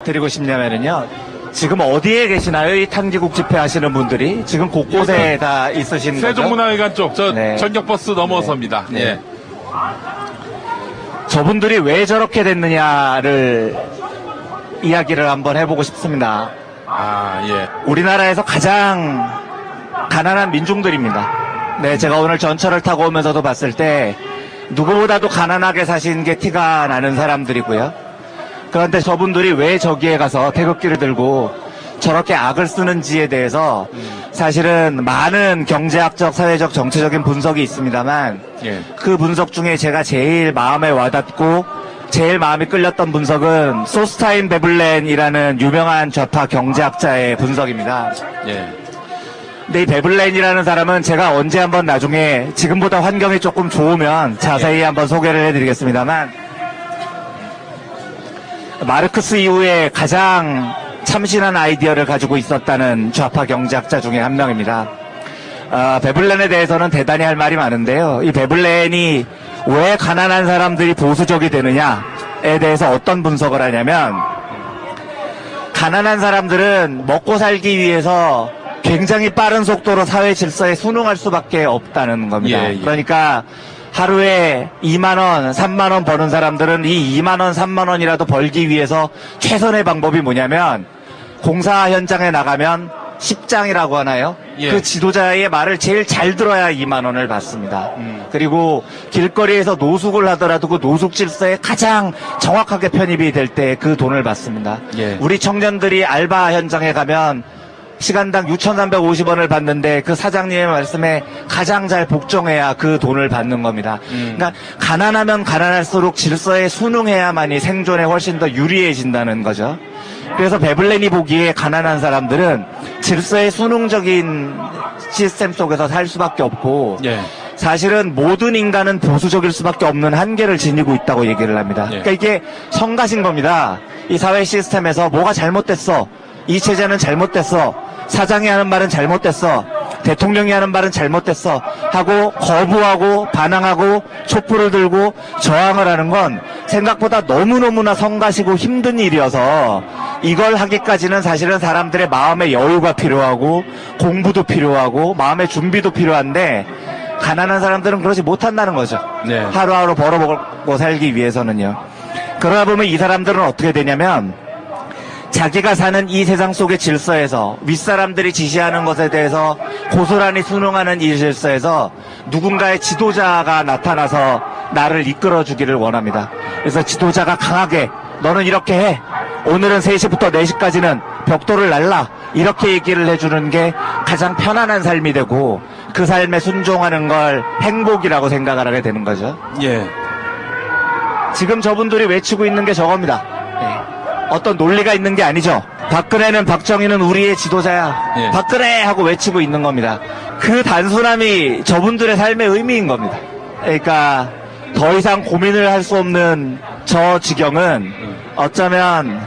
드리고 싶냐면요. 지금 어디에 계시나요? 이 탕지국 집회 하시는 분들이 지금 곳곳에 다 있으신 거죠? 세종문화회관 쪽, 네. 전격버스 넘어서입니다. 네. 예. 저분들이 왜 저렇게 됐느냐를 이야기를 한번 해보고 싶습니다. 아, 예. 우리나라에서 가장 가난한 민중들입니다. 네, 제가 오늘 전철을 타고 오면서도 봤을 때 누구보다도 가난하게 사신 게 티가 나는 사람들이고요. 그런데 저분들이 왜 저기에 가서 태극기를 들고 저렇게 악을 쓰는지에 대해서 사실은 많은 경제학적, 사회적, 정치적인 분석이 있습니다만 예. 그 분석 중에 제가 제일 마음에 와닿고 제일 마음이 끌렸던 분석은 소스타인 베블렌이라는 유명한 좌파 경제학자의 분석입니다. 예. 근데 이 베블렌이라는 사람은 제가 언제 한번 나중에 지금보다 환경이 조금 좋으면 자세히 한번 소개를 해드리겠습니다만 마르크스 이후에 가장 참신한 아이디어를 가지고 있었다는 좌파 경제학자 중에 한 명입니다. 베블렌에 대해서는 대단히 할 말이 많은데요. 이 베블렌이 왜 가난한 사람들이 보수적이 되느냐에 대해서 어떤 분석을 하냐면 가난한 사람들은 먹고 살기 위해서 굉장히 빠른 속도로 사회 질서에 순응할 수밖에 없다는 겁니다. 예, 예. 그러니까 하루에 2만원, 3만원 버는 사람들은 이 2만원, 3만원이라도 벌기 위해서 최선의 방법이 뭐냐면 공사 현장에 나가면 십장이라고 하나요? 예. 그 지도자의 말을 제일 잘 들어야 2만원을 받습니다. 그리고 길거리에서 노숙을 하더라도 그 노숙 질서에 가장 정확하게 편입이 될 때 그 돈을 받습니다. 예. 우리 청년들이 알바 현장에 가면 시간당 6,350원을 받는데 그 사장님의 말씀에 가장 잘 복종해야 그 돈을 받는 겁니다. 그러니까 가난하면 가난할수록 질서에 순응해야만이 생존에 훨씬 더 유리해진다는 거죠. 그래서 베블렌이 보기에 가난한 사람들은 질서에 순응적인 시스템 속에서 살 수밖에 없고 예. 사실은 모든 인간은 보수적일 수밖에 없는 한계를 지니고 있다고 얘기를 합니다. 예. 그러니까 이게 성가신 겁니다. 이 사회 시스템에서 뭐가 잘못됐어. 이 체제는 잘못됐어. 사장이 하는 말은 잘못됐어. 대통령이 하는 말은 잘못됐어. 하고 거부하고 반항하고 촛불을 들고 저항을 하는 건 생각보다 너무너무나 성가시고 힘든 일이어서 이걸 하기까지는 사실은 사람들의 마음의 여유가 필요하고 공부도 필요하고 마음의 준비도 필요한데 가난한 사람들은 그러지 못한다는 거죠. 네. 하루하루 벌어먹고 살기 위해서는요. 그러다 보면 이 사람들은 어떻게 되냐면 자기가 사는 이 세상 속의 질서에서 윗사람들이 지시하는 것에 대해서 고스란히 순응하는 이 질서에서 누군가의 지도자가 나타나서 나를 이끌어주기를 원합니다. 그래서 지도자가 강하게 너는 이렇게 해. 오늘은 3시부터 4시까지는 벽돌을 날라. 이렇게 얘기를 해주는 게 가장 편안한 삶이 되고 그 삶에 순종하는 걸 행복이라고 생각을 하게 되는 거죠. 예. 지금 저분들이 외치고 있는 게 저겁니다. 어떤 논리가 있는 게 아니죠. 박근혜는 박정희는 우리의 지도자야. 예. 박근혜 하고 외치고 있는 겁니다. 그 단순함이 저분들의 삶의 의미인 겁니다. 그러니까 더 이상 고민을 할 수 없는 저 지경은 어쩌면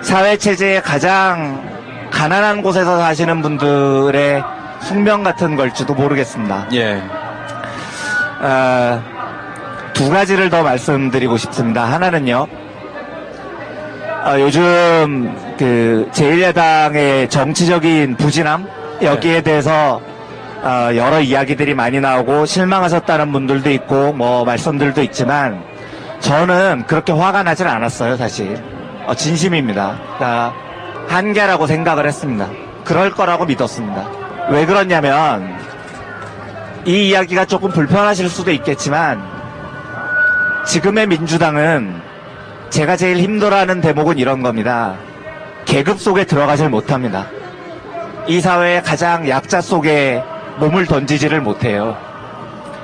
사회체제의 가장 가난한 곳에서 사시는 분들의 숙명 같은 걸지도 모르겠습니다. 예. 두 가지를 더 말씀드리고 싶습니다. 하나는요. 요즘 그 제1야당의 정치적인 부진함 여기에 대해서 여러 이야기들이 많이 나오고 실망하셨다는 분들도 있고 뭐 말씀들도 있지만 저는 그렇게 화가 나진 않았어요. 사실 진심입니다. 그러니까 한계라고 생각을 했습니다. 그럴 거라고 믿었습니다. 왜 그러냐면 이 이야기가 조금 불편하실 수도 있겠지만 지금의 민주당은 제가 제일 힘들어하는 대목은 이런 겁니다. 계급 속에 들어가질 못합니다. 이 사회의 가장 약자 속에 몸을 던지지를 못해요.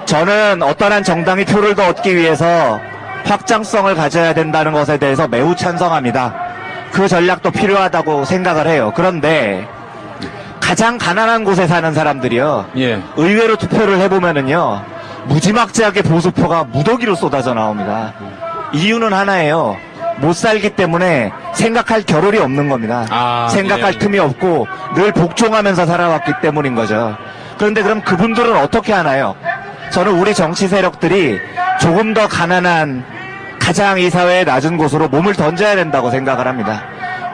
저는 어떤 한 정당이 표를 더 얻기 위해서 확장성을 가져야 된다는 것에 대해서 매우 찬성합니다. 그 전략도 필요하다고 생각을 해요. 그런데 가장 가난한 곳에 사는 사람들이요. 예. 의외로 투표를 해보면은요. 무지막지하게 보수표가 무더기로 쏟아져 나옵니다. 이유는 하나예요. 못 살기 때문에 생각할 겨를이 없는 겁니다. 생각할 예. 틈이 없고 늘 복종하면서 살아왔기 때문인 거죠. 그런데 그럼 그분들은 어떻게 하나요? 저는 우리 정치 세력들이 조금 더 가난한 가장 이 사회의 낮은 곳으로 몸을 던져야 된다고 생각을 합니다.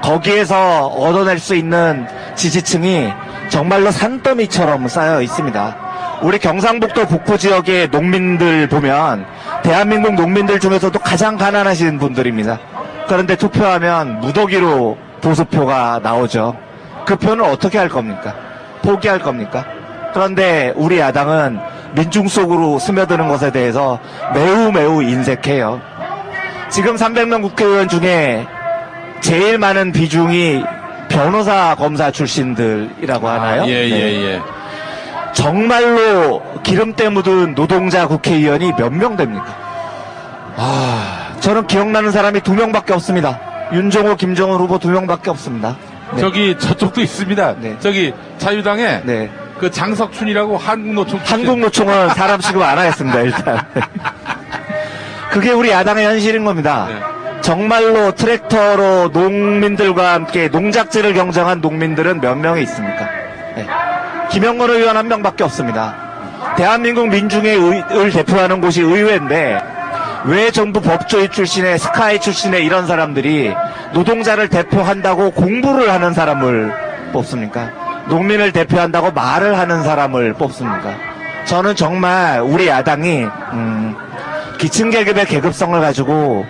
거기에서 얻어낼 수 있는 지지층이 정말로 산더미처럼 쌓여 있습니다. 우리 경상북도 북부 지역의 농민들 보면 대한민국 농민들 중에서도 가장 가난하신 분들입니다. 그런데 투표하면 무더기로 보수표가 나오죠. 그 표는 어떻게 할 겁니까? 포기할 겁니까? 그런데 우리 야당은 민중 속으로 스며드는 것에 대해서 매우 인색해요. 지금 300명 국회의원 중에 제일 많은 비중이 변호사, 검사 출신들이라고 하나요? 예. 정말로 기름때 묻은 노동자 국회의원이 몇 명 됩니까? 저는 기억나는 사람이 2명밖에 없습니다. 윤종호, 김정은 후보 2명밖에 없습니다. 네. 저기 저쪽도 있습니다. 네. 저기 자유당에 네. 그 장석춘이라고 한국노총 출신. 한국노총은 사람 취급 안 하겠습니다, 일단. 그게 우리 야당의 현실인 겁니다. 네. 정말로 트랙터로 농민들과 함께 농작지를 경쟁한 농민들은 몇 명이 있습니까? 네. 김영건 의원 1명밖에 없습니다. 대한민국 민중의 을 대표하는 곳이 의회인데 왜 정부 법조위 출신의 스카이 출신의 이런 사람들이 노동자를 대표한다고 공부를 하는 사람을 뽑습니까? 농민을 대표한다고 말을 하는 사람을 뽑습니까? 저는 정말 우리 야당이 기층계급의 계급성을 가지고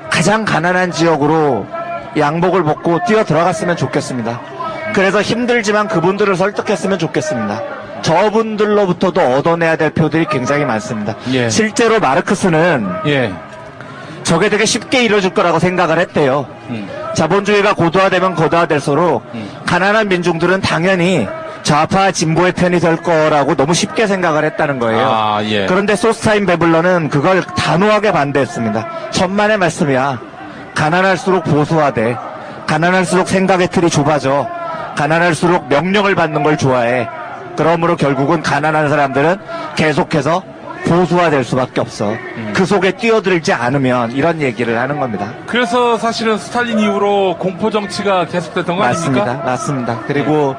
가장 가난한 지역으로 양복을 벗고 뛰어 들어갔으면 좋겠습니다. 그래서 힘들지만 그분들을 설득했으면 좋겠습니다. 저분들로부터도 얻어내야 될 표들이 굉장히 많습니다. 예. 실제로 마르크스는 예. 저게 되게 쉽게 이루어질 거라고 생각을 했대요. 자본주의가 고도화되면 고도화될수록 가난한 민중들은 당연히 좌파 진보의 편이 될 거라고 너무 쉽게 생각을 했다는 거예요. 예. 그런데 소스타인 베블러는 그걸 단호하게 반대했습니다. 천만의 말씀이야. 가난할수록 보수화돼. 가난할수록 생각의 틀이 좁아져. 가난할수록 명령을 받는 걸 좋아해. 그러므로 결국은 가난한 사람들은 계속해서 보수화될 수밖에 없어. 그 속에 뛰어들지 않으면 이런 얘기를 하는 겁니다. 그래서 사실은 스탈린 이후로 공포 정치가 계속됐던 거 아닙니까? 맞습니다. 그리고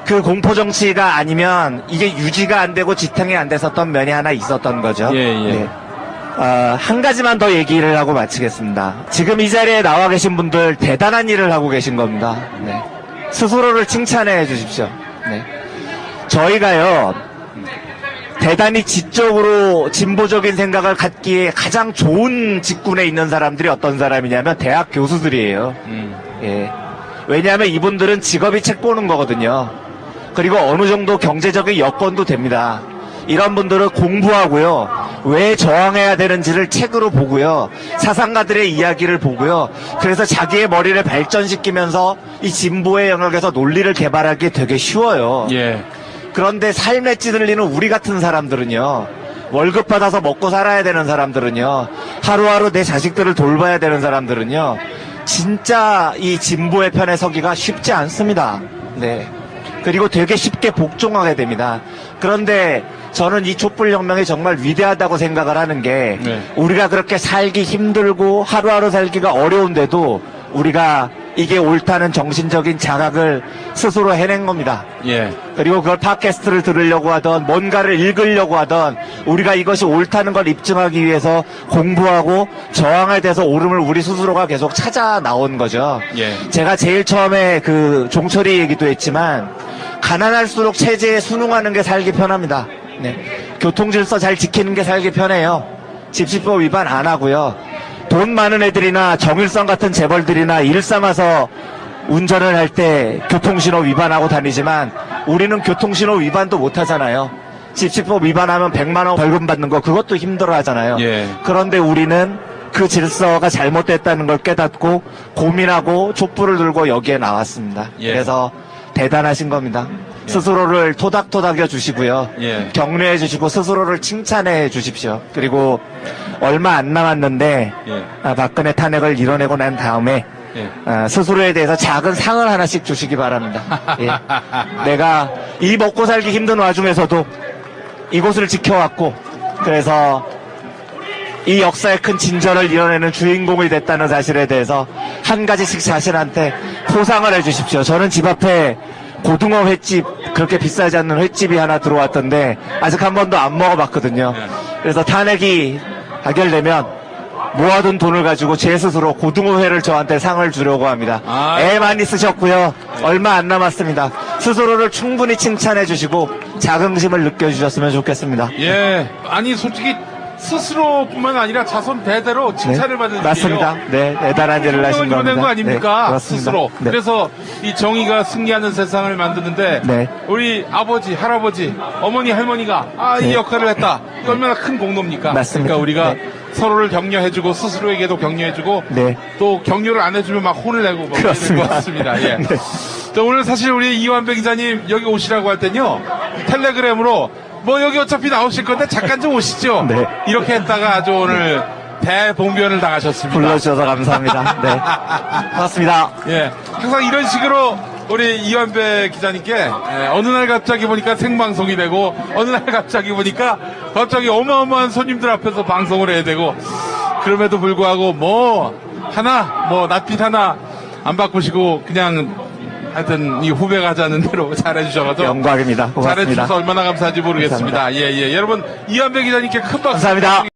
그 공포 정치가 아니면 이게 유지가 안 되고 지탱이 안 됐었던 면이 하나 있었던 거죠. 예. 한 가지만 더 얘기를 하고 마치겠습니다. 지금 이 자리에 나와 계신 분들 대단한 일을 하고 계신 겁니다. 네. 스스로를 칭찬해 주십시오. 네. 저희가요, 대단히 지적으로 진보적인 생각을 갖기에 가장 좋은 직군에 있는 사람들이 어떤 사람이냐면 대학 교수들이에요. 예. 왜냐하면 이분들은 직업이 책 보는 거거든요. 그리고 어느 정도 경제적인 여건도 됩니다. 이런 분들은 공부하고요, 왜 저항해야 되는지를 책으로 보고요, 사상가들의 이야기를 보고요, 그래서 자기의 머리를 발전시키면서 이 진보의 영역에서 논리를 개발하기 되게 쉬워요. 예. 그런데 삶에 찌들리는 우리 같은 사람들은요, 월급 받아서 먹고 살아야 되는 사람들은요, 하루하루 내 자식들을 돌봐야 되는 사람들은요, 진짜 이 진보의 편에 서기가 쉽지 않습니다. 네. 그리고 되게 쉽게 복종하게 됩니다. 그런데 저는 이 촛불혁명이 정말 위대하다고 생각을 하는 게, 네. 우리가 그렇게 살기 힘들고 하루하루 살기가 어려운데도 우리가 이게 옳다는 정신적인 자각을 스스로 해낸 겁니다. 예. 그리고 그걸 팟캐스트를 들으려고 하던 뭔가를 읽으려고 하던 우리가 이것이 옳다는 걸 입증하기 위해서 공부하고 저항에 대해서 옳음을 우리 스스로가 계속 찾아 나온 거죠. 예. 제가 제일 처음에 그 종철이 얘기도 했지만 가난할수록 체제에 순응하는 게 살기 편합니다. 네. 교통질서 잘 지키는 게 살기 편해요. 집시법 위반 안 하고요. 돈 많은 애들이나 정일성 같은 재벌들이나 일 삼아서 운전을 할 때 교통신호 위반하고 다니지만 우리는 교통신호 위반도 못 하잖아요. 집시법 위반하면 100만 원 벌금 받는 거 그것도 힘들어 하잖아요. 예. 그런데 우리는 그 질서가 잘못됐다는 걸 깨닫고 고민하고 촛불을 들고 여기에 나왔습니다. 예. 그래서 대단하신 겁니다. 스스로를 토닥토닥여 주시고요. 예. 격려해 주시고 스스로를 칭찬해 주십시오. 그리고 얼마 안 남았는데 예. 박근혜 탄핵을 이뤄내고 난 다음에 예. 스스로에 대해서 작은 상을 하나씩 주시기 바랍니다. 예. 내가 이 먹고 살기 힘든 와중에서도 이곳을 지켜왔고 그래서 이 역사의 큰 진전을 이뤄내는 주인공이 됐다는 사실에 대해서 한 가지씩 자신한테 포상을 해주십시오. 저는 집 앞에 고등어 횟집, 그렇게 비싸지 않는 횟집이 하나 들어왔던데 아직 한 번도 안 먹어봤거든요. 그래서 탄핵이 해결되면 모아둔 돈을 가지고 제 스스로 고등어회를 저한테 상을 주려고 합니다. 아, 애 많이 쓰셨고요. 얼마 안 남았습니다. 스스로를 충분히 칭찬해 주시고 자긍심을 느껴주셨으면 좋겠습니다. 예. 아니, 솔직히 스스로뿐만 아니라 자손 대대로 칭찬을 받은 맞습니다. 네, 대단한 일을 하신 이뤄낸 겁니다. 거 아닙니까? 네, 그렇습니다. 스스로. 네. 그래서 이 정의가 승리하는 세상을 만드는데 네. 우리 아버지, 할아버지, 어머니, 할머니가 이 네. 역할을 했다. 이거 얼마나 큰 공로입니까? 맞습니다. 그러니까 우리가 네. 서로를 격려해주고 스스로에게도 격려해주고 네. 또 격려를 안 해주면 막 혼을 내고 뭐 그렇습니다. 것 같습니다. 예. 네. 자, 오늘 사실 우리 이완배 기자님 여기 오시라고 할 땐요 텔레그램으로 뭐 여기 어차피 나오실 건데 잠깐 좀 오시죠. 네. 이렇게 했다가 아주 오늘 대봉변을 당하셨습니다. 불러주셔서 감사합니다. 네. 고맙습니다. 예, 항상 이런 식으로 우리 이완배 기자님께 어느 날 갑자기 보니까 생방송이 되고 어느 날 갑자기 보니까 갑자기 어마어마한 손님들 앞에서 방송을 해야 되고 그럼에도 불구하고 뭐 낯빛 하나 안 바꾸시고 그냥 하여튼 이 후배가 하자는 대로 잘해주셔가지고 영광입니다. 고맙습니다. 잘해주셔서 얼마나 감사한지 모르겠습니다. 예. 여러분 이완배 기자님께 큰 박수 감사합니다.